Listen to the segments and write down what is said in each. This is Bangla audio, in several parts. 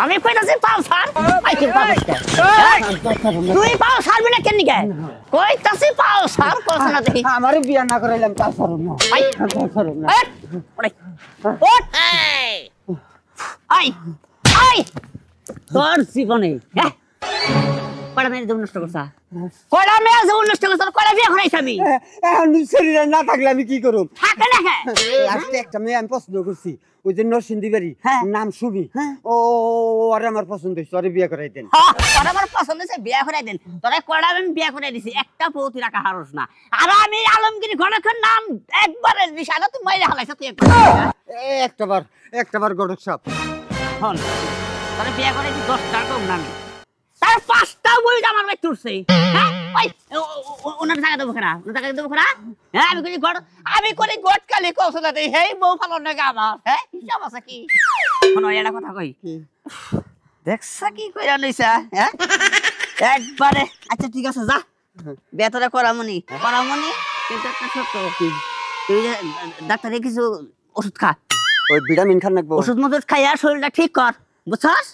আমি কইতাছি পাও স্যার তুই পাও স্যার বিনা কেন নিকে কইতাছি পাও স্যার কোস না দেখি আমার বিয়া না করাইলাম পাও স্যার না পাও স্যার না ওঠ আই আই তোর জীবনে হ্যাঁ কয়টা মেয়ে জীবন নষ্ট করছা কয়টা মেয়ে জীবন নষ্ট করছা কয়টা বিয়ে করাইছ আমি এখন শরীরে না থাকলে আমি কি করব থাকে না আজকে একটা মেয়ে আমি পছন্দ করছি ওই যে নরসিংদী বাড়ি নাম সুবি ও আর আমার পছন্দ হইছে আরে বিয়ে করাই দেন আর আমার পছন্দ হইছে বিয়ে করাই দেন তোরা কয়টা আমি বিয়ে করাই দিছি একটা বউ তুই রাখা হারস না আর আমি আলমগীর ঘটকের নাম একবারে বিশাল তুই মাইরা হালাইছ তুই একটাবার গড়ক সাপ হন তোরা বিয়ে করাইছি 10টা কম নাম তার 5টা বই আমার ভাই তুলছে হ্যাঁ ওই ওনার টাকা দেবো কেনা হ্যাঁ আমি করি গট কালি কৌশল দেই হেই বউ ভালো না আমার হ্যাঁ হিসাব আছে কি কোন এটা কথা কই দেখছা কি কইরা লইছা হ্যাঁ একবারে আচ্ছা ঠিক আছে যা বেতরে করামনি কিন্তু একটা সত্য তুই যে ডাক্তারে কিছু ওষুধ খা ওই ভিটামিন খান নাকবো ওষুধ মধুর খাইয়া শরীরটা ঠিক কর বুঝছস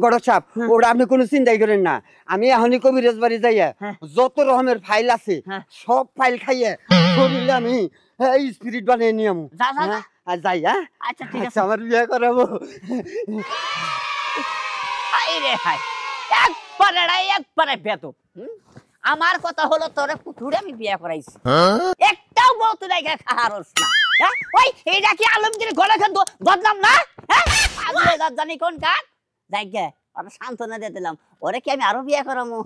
গড়ক সাপ ওটা আপনি কোনো চিন্তাই করেন না আমি এখনই কবিরাজ বাড়ি যাইয়া যত রকমের ফাইল আছে সব ফাইল খাইয়া শরীরে আমি স্পিরিট বানিয়ে নিয়ে আমু যাই হ্যাঁ আচ্ছা ঠিক আছে আমার বিয়ে করাবো হাই রে হাই একবারে বেতো আমার কথা হলো তোরে পুতুরে আমি বিয়ে করাইছি একটাও বউ তুই রাইখা খাহারস না ওই এইটা কি আলমগীর গলা খান বদনাম না হ্যাঁ আগুলে জানি কোন কাট যাইগে আর সান্তনা দিয়ে দিলাম ওরে কি আমি আরো বিয়ে করামু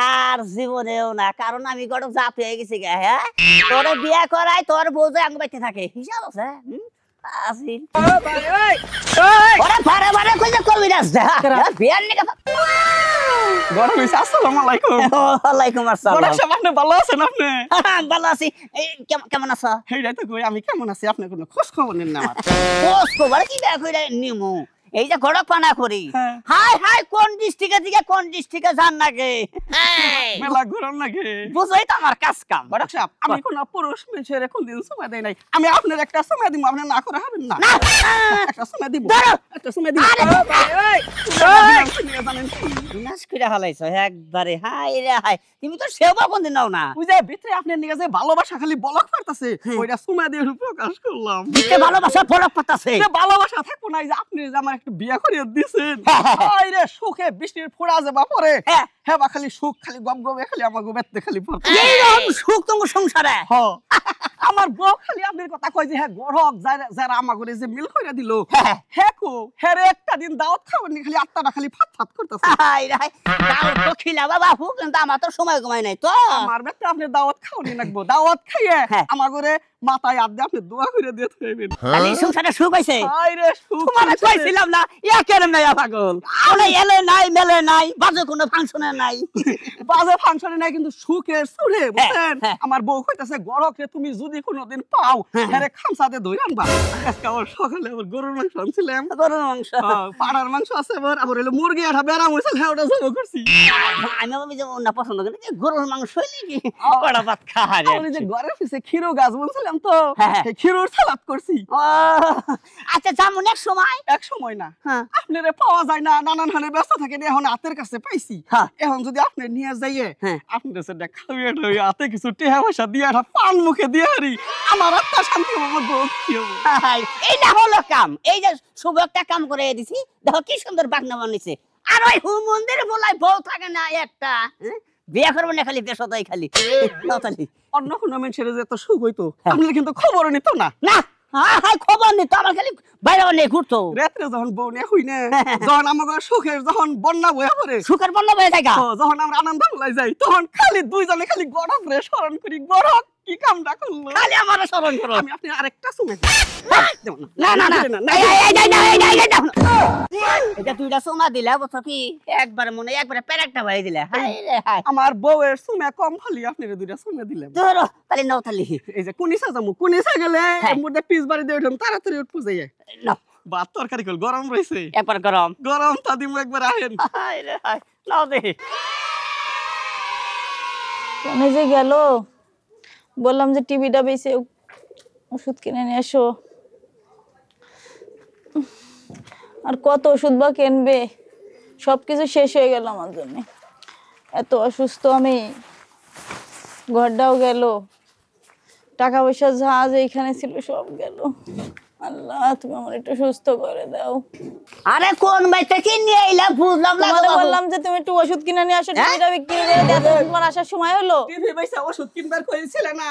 আর জীবনেও না কারণ আমি গড়ক জাত হয়ে গেছি গে হ্যাঁ তোরে বিয়ে করাই তোর বউ যে আঙ্গ বাইতে থাকে হিসাব আছে আসিল ওরে বারে বারে কই যে কবিরাজ দে বিয়ার নিকে বড় মিস আসসালামু আলাইকুম ওয়ালাইকুম আসসালাম বড় সাহেব আপনি ভালো আছেন আপনি ভালো আছি কেমন আছো হেইডাই তো কই আমি কেমন আছি আপনি কোনো খোঁজ খবর নেন না আমার খোঁজ খবর কি দেখো এটা নিমু এই যে গড়ক পানা করি হাই হাই কোন ডিস্ট্রিক্টে থেকে কোন ডিস্ট্রিক্টে যান নাকি মেলা ঘুরন নাকি বুঝই তো আমার কাজ কাম বড় সাহেব আমি কোন পুরুষ মানুষের কোন দিন সময় দেই নাই আমি আপনার একটা সময় দিব আপনি না করে হবেন না একটা সময় দিব একটা সময় দিব বিনাশ করে হালাইছো একবারে হাই রে হাই তুমি তো সেবা কোন দিন নাও না ওই যে ভিতরে আপনার নিকে যে ভালোবাসা খালি বলক পারতাছে ওইটা সময় দিয়ে প্রকাশ করলাম ভিতরে ভালোবাসা বলক পারতাছে যে ভালোবাসা থাকবো না যে আপনি যে আমার একটু বিয়া করিয়ে দিয়েছেন হাই রে সুখে বৃষ্টির ফোঁড়া যে বাপরে হ্যাঁ বা খালি সুখ খালি গম গমে খালি আমার গোবেতে খালি পড়তে এইরকম সুখ তোমার সংসারে আমার বউ খালি আপনার কথা কয় যে হ্যাঁ গড়ক যারা আমার ঘরে যে মিল কইরা দিল হ্যাঁ কো হ্যাঁ একটা দিন দাওয়াত খাবেন খালি আত্মাটা খালি ফাত করতেছে হাই রে হাই দাওয়াত তো খিলা বাবা হুক কিন্তু আমার তো সময় কমাই নাই তো আমার বেটা আপনি দাওয়াত খাওনি নাকবো দাওয়াত খাইয়ে আমার ঘরে মাথায় হাত দিয়ে আপনি দোয়া করে দিয়ে থাকবেন খালি সংসারে সুখ হইছে হাই রে সুখ তোমারে কইছিলাম না একের মেয়া পাগল আরে এলে নাই মেলে নাই বাজে কোনো ফাংশনে নাই বাজে ফাংশনে নাই কিন্তু সুখের সুরে বুঝছেন আমার বউ কইতাছে গড়কে তুমি যদি কোনোদিন পাও আরে খামসাতে ধরে আনবা আজকে আমার সকালে আমার গরুর মাংস আনছিলাম গরুর মাংস পাড়ার মাংস আছে আবার হলো মুরগি আঠা বেড়া মরছিল হ্যাঁ ওটা জমা করছি আমি ভাবি যে না পছন্দ করি গরুর মাংস নাকি কড়া ভাত খায় আমি যে ঘরের পিছে ক্ষীর গাছ বলছিলাম তো ক্ষীরুর সালাদ করছি আচ্ছা যেমন এক সময় না আপনারে পাওয়া যায় না নানান হানে ব্যস্ত থাকে এখন হাতের কাছে পাইছি এখন যদি আপনি নিয়ে যাইয়ে আপনার সেটা খাইয়ে হাতে কিছু টেহা পয়সা দিয়ে পান মুখে দিয়ে হারি আমার আত্মা শান্তি আমার বউ কি হবে এইটা হলো কাম এই যে শুভ একটা কাম করে দিছি দেখো কি সুন্দর বাগনা বানিয়েছে আর ওই হু মন্দিরে বলাই বউ থাকে না একটা বিয়ে করবো না খালি দেশতাই খালি অন্য কোনো মানুষের যে এত সুখ হইতো আপনার কিন্তু খবর নিত না না হ্যাঁ খবর নিত আমার খালি বাইরে নিয়ে ঘুরতো রাত্রে যখন বউ নিয়ে হই না যখন আমার সুখের যখন বন্যা বয়ে পড়ে সুখের বন্যা বয়ে যায় যখন আমরা আনন্দ লাই যাই তখন খালি দুইজনে খালি গড়ক রে স্মরণ করি গড়ক কি কামটা করলো খালি আমারে স্মরণ করো আমি আপনি আরেকটা সময় না না না এটা দুইটা সোমা দিলা বলছো কি একবারে মনে একবারে প্যারেকটা ভাই দিলা হাই রে হাই আমার বউয়ের সুমে কম খালি আপনারে দুইটা সুমে দিলাম ধরো তাহলে নাও তাহলে এই যে কুনিসা যামু কুনিসা গেলে মুডে পিস বাড়ি দিয়ে উঠম তাড়াতাড়ি উঠবো যাইয়া নাও ভাত তরকারি কল গরম রইছে একবার গরম গরম তা দিমু একবার আহেন হাই রে হাই নাও দে কোনে যে গেল বললাম যে টিভিটা বেচে ওষুধ কিনে নিয়ে এসো আর কত ওষুধ বা কিনবে, সবকিছু শেষ হয়ে গেল আমার জন্য। এত অসুস্থ আমি, ঘরটাও গেল, টাকা পয়সা যা যে এখানে ছিল সব গেল। আল্লাহ তুমি আমার একটু সুস্থ করে দাও। আরে কোন বাইতে কি নিয়ে এলা বুঝলাম না। তোমারে বললাম যে তুমি একটু ওষুধ কিনে নিয়ে আসো, টিভিটা বিক্রি করে দাও। তোমার আসার সময় হলো? টিভি পয়সা ওষুধ কিনবার কইছিল না,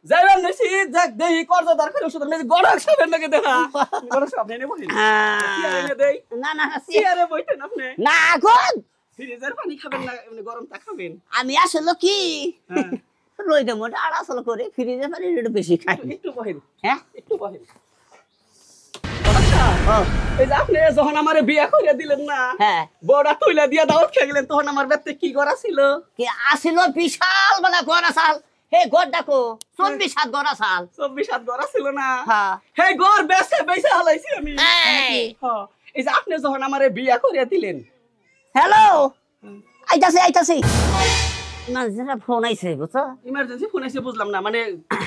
যাইবেন দেশি দেখ দেহি কর্জদার করে ওষুধ আমি গড়ক সাবেন নাকি দেখা গড়ক সাব নেই বলি কি আরে দেই না না কি আরে বইতেন আপনি না কোন ফ্রিজের পানি খাবেন না এমনি গরম তা খাবেন। আমি আসলে কি রইতে মোটা আর আসলে করে ফ্রিজে পানি একটু বেশি খাই। একটু বহেন, হ্যাঁ একটু বহেন। এই যে আপনি যখন আমারে বিয়ে করে দিলেন না, হ্যাঁ বড়া তুইলা দিয়া দাওয়াত খেয়ে গেলেন, তখন আমার বেতে কি করা ছিল? কি আসিল বিশাল মানে গড়া সাল। হে গড় ডাকো 24 গড়া সাল। 24 গড়া ছিল না? হ্যাঁ হে গড় বেচে বেচে হালাইছি আমি। হ্যাঁ এই যে আপনি যখন আমারে বিয়ে করে দিলেন। হ্যালো আইতাছি আইতাছি না ফোন আইছে বুঝছো? ইমার্জেন্সি ফোন এসে বুঝলাম না, মানে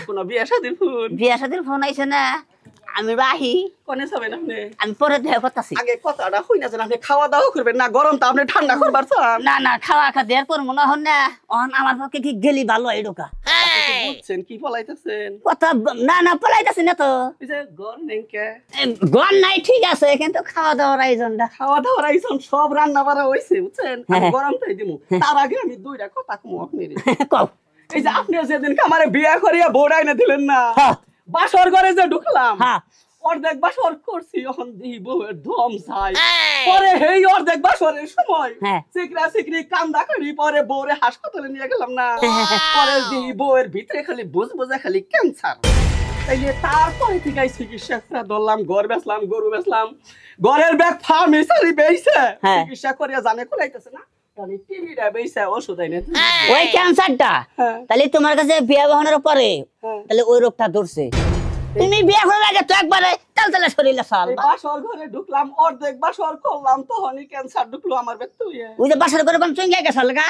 কোন বিয়ে শাদীর ফোন? বিয়া শাদীর ফোন আইছে না, আমি রাহি কোনে যাবেন আপনি? আমি পরে দেখা করতেছি। আগে কথাটা হই না যেন আপনি খাওয়া দাওয়া করবেন না, গরম তো আপনি ঠান্ডা করবার চান না না খাওয়া খাতে আর করবো না হন না অহন আমার পক্ষে কি গেলি ভালো এই ঢোকা বুঝছেন কি পলাইতেছেন? কথা না না পলাইতেছি না তো এই যে গর নেংকে গন নাই ঠিক আছে কিন্তু খাওয়া দাওয়ার আয়োজনটা খাওয়া দাওয়ার আইসন সব রান্না বাড়া হইছে বুঝছেন, আমি হ্যাঁ। গরমটাই দিমু। তার আগে আমি দুইটা কথা কমু আপনি। কও এই যে আপনি যেদিন আমারে বিয়ে করিয়া বউড়া এনে দিলেন না, হ্যাঁ। বাসর ঘরে যে ঢুকলাম, হ্যাঁ অর্ধেক বাসর করছি, এখন দিই বউয়ের ধম চাই। পরে এই অর্ধেক বাসরের সময় হ্যাঁ। সিকরা সিকরি কান্দা করি, পরে বউরে হাসপাতালে নিয়ে গেলাম না, পরে দিই বউয়ের ভিতরে খালি বুঝ বোঝা খালি ক্যান্সার। তাইলে তারপরে থেকে চিকিৎসা ধরলাম, ঘর বেচলাম, গরু বেচলাম, ঘরের ব্যাগ ফার্মেসারি বেইছে, হ্যাঁ। চিকিৎসা করিয়া জানে কুলাইতেছে না, তাহলে টিভিটা বেইছে ওষুধ আইনে। ওই ক্যান্সারটা হ্যাঁ। তাহলে তোমার কাছে বিয়ে বহনের পরে হ্যাঁ। তাহলে ওই রোগটা ধরছে। তুমি বিয়ে করার আগে তো একবারে তালতালা শরীরে সাল এই বাসর ঘরে ঢুকলাম, অর্ধেক বাসর করলাম, তখনই ক্যান্সার ঢুকলো আমার ভেতরে। ওই যে বাসার করে বান চুঙ্গা গেছে লাগা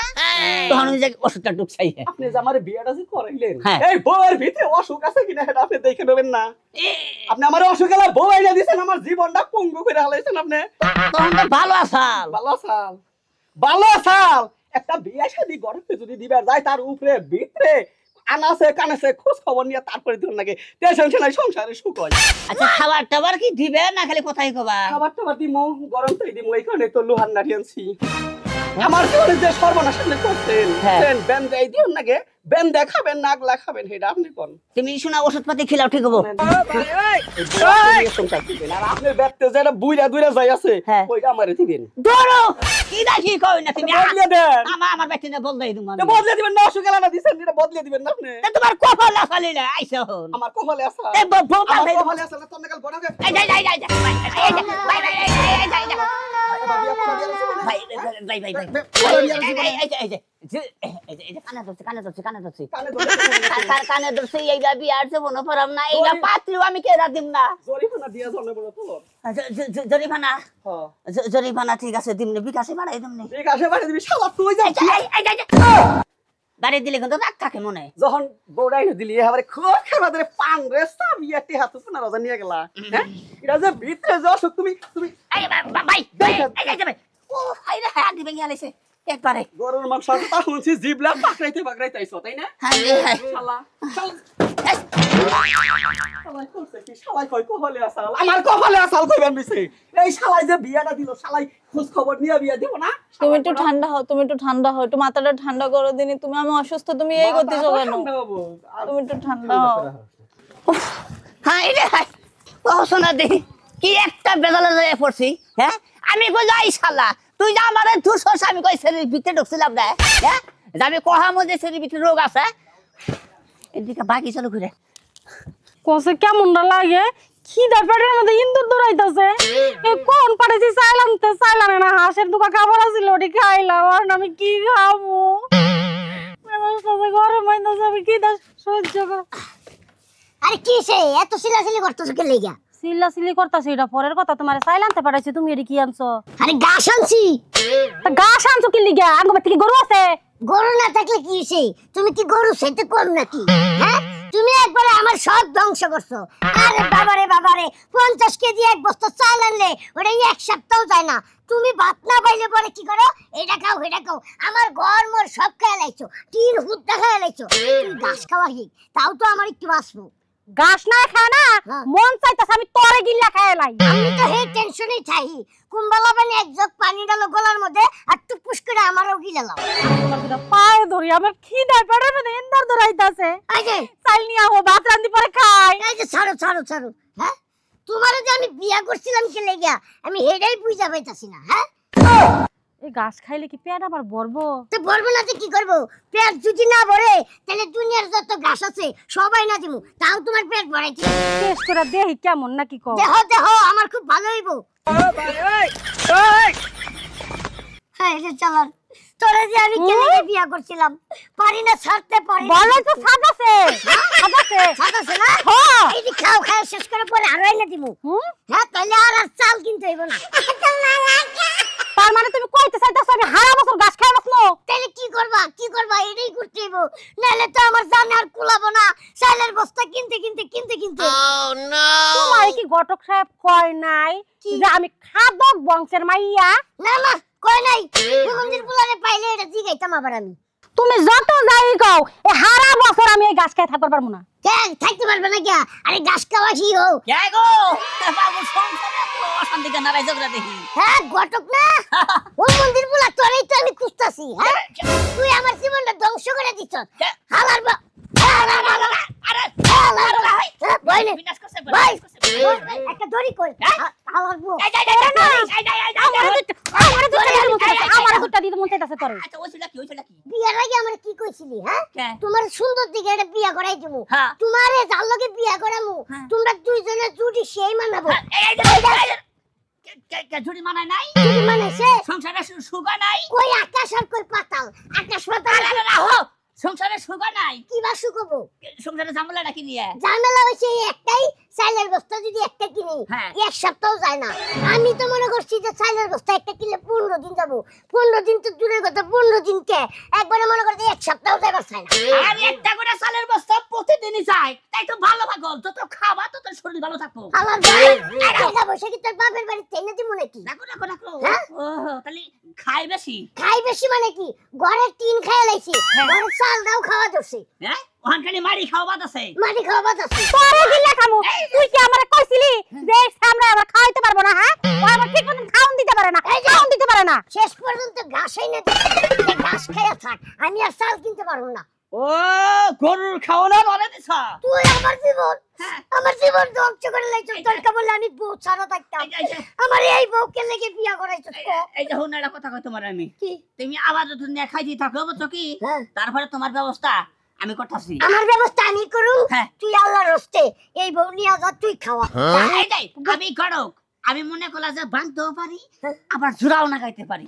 তখন ওই যে ওষুধটা ঢুকছাই। আপনি যে আমার বিয়েটা যে করাইলেন, হ্যাঁ। এই বউয়ের ভিতরে অসুখ আছে কিনা সেটা আপনি দেখে নেবেন না। আপনি আমার অসুখ এলা বউ এনে দিয়েছেন, আমার জীবনটা পঙ্গু করে হালাইছেন আপনি। তখন তো ভালো আসাল। ভালো সাল, ভালো সাল। একটা বিয়ে শাদী গড়তে যদি দিবার যায়, তার উপরে ভিতরে আনাসে কানাসে খোঁজ খবর নিয়ে তারপরে দিন নাকি টেনশন নাই, সংসারে সুখ হয়। আচ্ছা খাবার টাবার কি দিবে না খালি কথাই কবা? খাবার টাবার দিমো, গরম তাই দিমো, এই কারণে তো লোহার নাড়ি আনছি। আমার জীবনে যে সর্বনাশ আপনি করছেন, হ্যাঁ। বেন দেয় দিও নাকি, বেন দেখাবেন নাগলা খাবেন, সেটা আপনি কোন তুমি শোনা ওষুধ পাতি খিলাও ঠিক হবো। আপনার ব্যক্তি যেটা বুইরা দুইরা যাই আছে, হ্যাঁ। ওইটা আমারে দিবেন। ধরো কি দেখি কই না তুমি বদলে দেন, আমার ব্যক্তি না বলদাই তুমি এটা বদলে দিবেন না, অসুখ এলা না দিছেন, এটা বদলে দিবেন না আপনি। তোমার কপাল আসালি না আইছো হন আমার কপালে আছে, এই বউটা আমার কপালে আছে না, তোমরা কাল বড় হবে। এই যাই যাই যাই যাই ভাই ভাই এই যাই যাই ভাই ভাই ভাই ভাই কানে ধরছি কানে ধরছি কানে ধরছি কানে ধরছি এই যাবি আর যে মনে পড়াম না এই পাত্রিও আমি কে রাদিম না জরিমানা দিয়া জনে বড় তো। জরিমানা হ্যাঁ। জরিমানা ঠিক আছে দিমনে বিকাশে বাড়াই দিমনে ঠিক আছে বাড়ি দিবি, শালা তুই যা। বাড়ি দিলে কিন্তু রাগ থাকে মনে যখন বউড়াই দিলি এবারে খুব খেলা ধরে পান রে সাবিয়া তে হাত পুনা রাজা নিয়ে গেলা, হ্যাঁ এটা যে ভিতরে যে অসুখ, তুমি তুমি এই ভাই এই যাবে ও হাই রে হাত দিবে গেলেছে একবারে গরুর মাংস তা শুনছি জিবলা পাকড়াইতে পাকড়াইতে আইছো তাই না? হাই রে হাই শালা শালাই করছে কি, শালাই কই কপালে আসাল, আমার কপালে আসাল কইবেন বিছে। এই শালাই যে বিয়াটা দিল, শালাই খোঁজ খবর নিয়ে বিয়া দিব না। তুমি একটু ঠান্ডা হও, তুমি একটু ঠান্ডা হও, একটু মাথাটা ঠান্ডা করো দিনি। তুমি আমি অসুস্থ, তুমি এই করতেছো কেন? তুমি একটু ঠান্ডা হও। হাই রে হাই ও শোনা দে কি একটা বেজালে যায় পড়ছি। হ্যাঁ আমি কই যাই শালা তুই যা আমারে দুশোস আমি কই শরীর ভিতরে ঢুকছিলাম না। হ্যাঁ যাবে কহা মধ্যে শরীর ভিতরে রোগ আছে এদিকে বাকি চলো ঘুরে কসে কেমনটা লাগে, খিদার পেটের মধ্যে ইন্দুর দৌড়াইতেছে। কোন পারেছি চাইলাম তো চাইলাম না, হাঁসের দুকা খাবার আছিল ওটি খাইলাম, আর আমি কি খাবো? গরম হইতেছে, আমি কি সহ্য কর। আরে কি সে এত সিলাসিলি করতেছ কে লাগা? সিল্লা সিলি করতেছি, এটা পরের কথা। তোমার চাইলাম তো পাঠাইছি, তুমি এটি কি আনছো? আরে ঘাস আনছি। ঘাস আনছো কি লিগা? আঙ্গ থেকে গরু আছে। গরু না থাকলে কি সে? তুমি কি গরু সেটা কম নাকি? হ্যাঁ তুমি একবারে আমার সব ধ্বংস করছো। আরে বাবারে 50 কেজি এক বস্তা চাল আনলে ওটা এক সপ্তাহ যায় না। তুমি ভাত না পাইলে পরে কি করো? এটা খাও এটা খাও, আমার ঘর মোর সব খেয়ে লাইছো, তিন হুদ্দা খেয়ে লাইছো। তুমি ঘাস খাওয়া কি? তাও তো আমার একটু বাঁচবো। ঘাস না খায় না মন চাইতাছে আমি তোরে গিল্লা খায় লাই। আমি তো হে টেনশনই থাই। কুম্বালা বানি এক জগ পানি ডালো গলার মধ্যে আর টুপুস করে আমারও গিলে লাও। পায়ে ধরি আমার খিদা পেটের মধ্যে ইন্দর ধরাইতাছে। এই যে চাল নিয়ে আহো ভাত রান্দি পরে খাই। এই যে ছাড়ো। হ্যাঁ, তোমারে যে আমি বিয়া করছিলাম কে লেগা আমি হেডাই বুঝা পাইতাছি না। হ্যাঁ, এই ঘাস খাইলে কি পেট আবার ভরবো? তো বলবো না তো কি করবো? পেট যদি না ভরে তাহলে দুনিয়ার যত ঘাস আছে সবাই না দিমু, তাও তোমার পেট ভরাইতে। টেস্ট করে দেখি কেমন নাকি কও। দেহ আমার খুব ভালো হইব। হ্যাঁ, এটা চালান। তোরে যে আমি কে লেগে বিয়া করছিলাম পারি না ছাড়তে পারি। বলো তো সাদাছে ছাড়াছে না? হ্যাঁ। এই যে খাও শেষ করে পরে আরো এনে দিমু। হ্যাঁ, তাহলে আর চাল কিনতে হইব না। তার মানে তুমি কইতে চাইতাছো আমি হারা বছর ঘাস খাই বসনো? তাহলে কি করবা এটাই করতে হইব, নাহলে তো আমার জানে আর কুলাবো না চালের বস্তা কিনতে। তোমার কি ঘটক সাহেব কয় নাই যে আমি খাদক বংশের মাইয়া? না কই নাই। মন্দির পুলারে পাইলে এটা জিগাইতাম আবার আমি। তুমি যত যাই কও এ হারা বছর আমি এই ঘাস খাই থাকতে পারবো না। থাকতে পারবে না কিয়া? আরে ঘাস খাওয়া কি হো? কে গো বাবু সংসারে তো অশান্তি কেন রাইজ করে দেখি। হ্যাঁ, ঘটক না ও মন্দির পুলা তোরই তো আমি খুঁজতাছি। হ্যাঁ, তুই আমার জীবনটা ধ্বংস করে দিছস। হালার বা আরে ভাই নে বিনাশ করছে ভাই একটা দড়ি কই হালার বউ। আমার দুটা দিতে মন চাইতাছে তোরে। আচ্ছা ওইছিল কি বিয়ার আগে আমরা কি কইছিলি? হ্যাঁ, কে? তোমার সুন্দর দিকে একটা বিয়া করাই দিমু। হ্যাঁ। তোমারে যার লগে বিয়া করামু তোমরা দুইজনে জুটি সেই মানাবো। ঝুড়ি মানায় নাই, জুটি মানাইছে? সংসারে সুগা নাই। কই আকাশ আর কই পাতাল? আকাশ পাতাল রাহো, সংসারে সুগা নাই। কি বা শুকবো? সংসারে ঝামেলা নাকি নিয়ে? ঝামেলা হইছে এই একটাই, চাইলের বস্তা যদি একটা কিনি হ্যাঁ। এক সপ্তাহ যায় না। আমি তো মনে করছি যে চাইলের বস্তা একটা কিনলে 15 দিন যাবো। 15 দিন তো দূরের কথা, 15 দিন কে একবারে মনে করছি এক সপ্তাহ যাবার চাই না। আর একটা করে চালের বস্তা প্রতিদিনই চাই, তাই তো ভালো থাকো। যত খাবা তত শরীর ভালো থাকো। আমার টাকা পয়সা কি তোর বাপের বাড়ি টেনে দিব নাকি? রাখো। হ্যাঁ? ও তাহলে খাই বেশি। খাই বেশি মানে কি? ঘরের টিন খাই লাইছি, ঘরের চাল দাও খাওয়া দরছি, হ্যাঁ ওখানখানে মারি খাওয়া বাদ আছে। মাটি খাওয়া বাদ আছে। তোরে গিল্লা খামু। তুই কি আমারে কইছিলি যে আমরা আবার খাইতে পারবো না? হ্যাঁ, ও আমার ঠিক মতন খাওন দিতে পারে না, খাওন দিতে পারে না। শেষ পর্যন্ত ঘাসই না ঘাস খাইয়া থাক, আমি আর চাল কিনতে পারবো না। ও গরুর খাওয়ানো বলে দিছ। তুই আমার জীবন ধ্বংস করে লাইছ। তোর কেবল আমি বউ ছাড়া থাকতাম, আমার এই বউকে লেগে বিয়া করাইছ। এই যে হুন একটা কথা কই তোমার আমি, কি? তুমি আবার যদি নিয়ে খাইতে থাকো বুঝছো কি, হ্যাঁ। তারপরে তোমার ব্যবস্থা আমি করতেছি। আমার ব্যবস্থা আমি করুম, হ্যাঁ। তুই আল্লাহর হস্তে এই বউ নিয়ে যা, তুই খাওয়া। এইটাই আমি করক। আমি মনে করলাম যে বাঁধতেও পারি আবার জোড়াও না খাইতে পারি।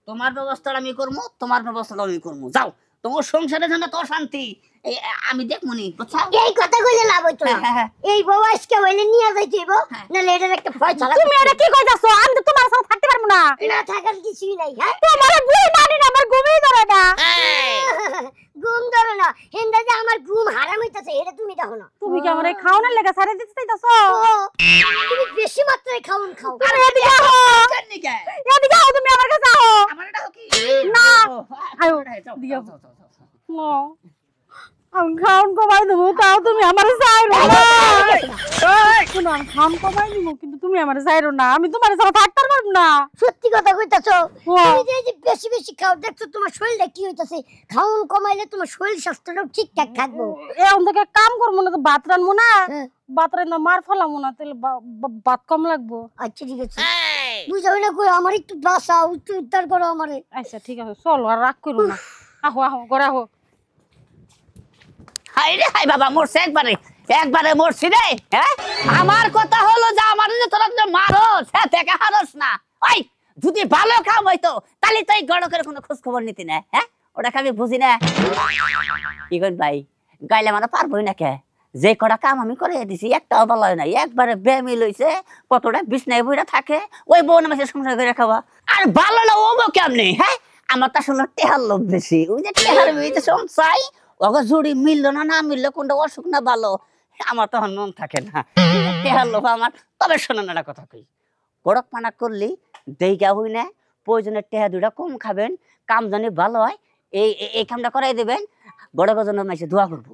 তোমার ব্যবস্থা আমি করবো, তোমার ব্যবস্থা আমি করবো। যাও, তোমার সংসারে যেন তো শান্তি আমি দেখমনি, বুঝছো? এই কথা কইলে লাভ হইতো না। হ্যাঁ। এই বউ আজকে হইলে নিয়ে যাইতেইব, নাহলে এটার একটা ফয়সালা। তুমি এটা কি কইতাছো? আমি তো তোমার সাথে থাকতে পারবো না। না থাকার কিছুই নাই। হ্যাঁ, তোমার বুড়ি মানি না, আমার ঘুমই ধরে না। ঘুম ধরো না, হেন্দা যে আমার ঘুম হারাম হইতাছে এটা তুমি দেখো না। তুমি কি আমারে খাওনের লাগা ছাড়ে দিতে চাইতাছো? তুমি বেশি মাত্রায় খাওন খাও। আরে এদিকে আহো, কেনিকে এদিকে আহো, তুমি আমার কাছে আহো। আমার এটা কি না, আয়ো যাও। না, আমি খাওন কমাই দেবো, তাও তুমি আমার চাইরো না। শোনো, আমি খাওন কমাই দিব, কিন্তু তুমি আমার চাইরো না। আমি তোমার সাথে থাকতে পারবো না। সত্যি কথা কইতাছো? হ্যাঁ। তুমি যে এই যে বেশি বেশি খাও, দেখছো তোমার শরীরটা কি হইতাছে। খাওন কমাইলে তোমার শরীর স্বাস্থ্যটাও ঠিকঠাক থাকবো। এখন থেকে কাম করবো না, তো ভাত রানবো না, হ্যাঁ। ভাত রান্না মার ফেলামো না, তাহলে ভাত কম লাগবো। আচ্ছা ঠিক আছে, বুঝাও না কই আমার একটু বাঁচাও, একটু উদ্ধার করো আমারে। আচ্ছা ঠিক আছে, চলো আর রাগ করো না। আহো আহো, ঘরে আহো। হাই রে হাই বাবা, মরছে একবারে মরছি রে। হ্যাঁ, আমার কথা হলো যে আমার যে তোরা যে মারস, হ্যাঁ থেকে হারস না। ওই যদি ভালো কাম হইতো তাহলে তো এই গড়কের কোনো খোঁজ খবর নিতি না। হ্যাঁ, ওটাকে আমি বুঝি না। কি করেন ভাই, গাইলে মানে পারবোই না কে? যে কটা কাম আমি করে দিছি একটাও ভালো হয় না, একবারে বেমি লইছে। কতটা বিছনায় বইরা থাকে, ওই বউ নামে সংসার করে খাওয়া। আর ভালো না ও বউ কেমনি? হ্যাঁ, আমার তো আসলে টেহার লোভ বেশি। ওই যে টেহার চাই ওকে জুড়ি মিললো না মিললো কোনটা অসুখ না ভালো আমার তখন মন থাকে না টেহার লোভ আমার। তবে শোনেন একটা কথা কই, গড়ক পানা করলি দেইগা হই না, প্রয়োজনে টেহা দুটা কম খাবেন, কাম জানি ভালো হয়, এই কামটা করাই দেবেন, গড়কের জন্য মাইসে দোয়া করবো।